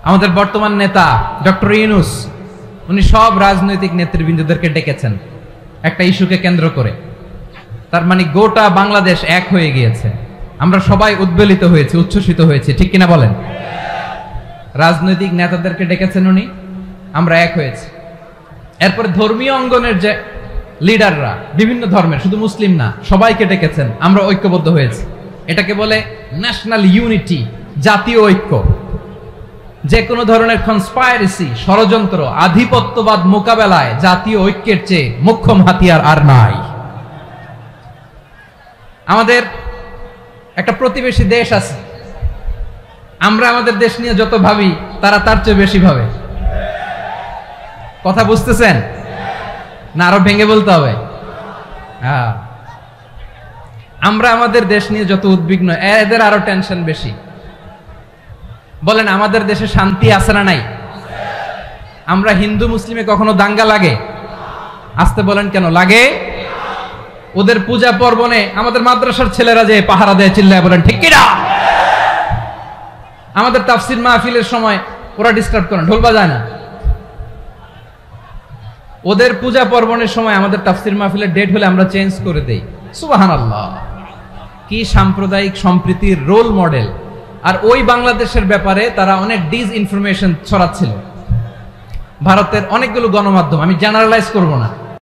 আমাদের বর্তমান নেতা ডক্টর ইউনূস উনি সব রাজনৈতিক নেতৃবৃন্দদেরকে ডেকেছেন একটা ইস্যুকে কেন্দ্র করে। তার মানে গোটা বাংলাদেশ এক হয়ে গিয়েছে। আমরা সবাই উদ্বেলিত হয়েছি, উচ্ছ্বসিত হয়েছি, ঠিক কিনা বলেন? রাজনৈতিক নেতাদেরকে ডেকেছেন উনি, আমরা এক হয়েছি। এরপরে ধর্মীয় অঙ্গনের যে লিডাররা বিভিন্ন ধর্মের, শুধু মুসলিম না, সবাইকে ডেকেছেন, আমরা ঐক্যবদ্ধ হয়েছি। এটাকে বলে ন্যাশনাল ইউনিটি, জাতীয় ঐক্য। যে কোনো ধরনের কনস্পাইরেসি, ষড়যন্ত্র, আধিপত্যবাদ মোকাবেলায় জাতীয় ঐক্যের চেয়ে মোক্ষম হাতিয়ার আর নাই। আমাদের একটা প্রতিবেশী দেশ আছে, আমরা আমাদের দেশ নিয়ে যত ভাবি তারা তার চেয়ে বেশি ভাবে। কথা বুঝতেছেন না? আরো ভেঙে বলতে হবে। হ্যাঁ, আমরা আমাদের দেশ নিয়ে যত উদ্বিগ্ন, এদের আরো টেনশন বেশি। বলেন, আমাদের দেশে শান্তি আছে না নাই? আমরা হিন্দু মুসলিমে কখনো দাঙ্গা লাগে? আসতে বলেন, কেন লাগে? ওদের পূজা পার্বণে আমাদের মাদ্রাসার ছেলেরা যে পাহারা দেয়, চিল্লায় বলেন ঠিক কিনা? আমাদের তাফসির মাহফিলের সময় ওরা ডিস্টার্ব করে, ঢোল বাজায় না। ওদের পূজা পার্বণের সময় আমাদের তাফসির মাহফিলের ডেট হলে আমরা চেঞ্জ করে দেই। সুবহানাল্লাহ, কি সাম্প্রদায়িক সম্প্রীতির রোল মডেল। আর ওই বাংলাদেশের ব্যাপারে তারা অনেক ডিসইনফরমেশন ছড়াচ্ছিল। ভারতের অনেকগুলো গণমাধ্যম, আমি জেনারেলাইজ করব না,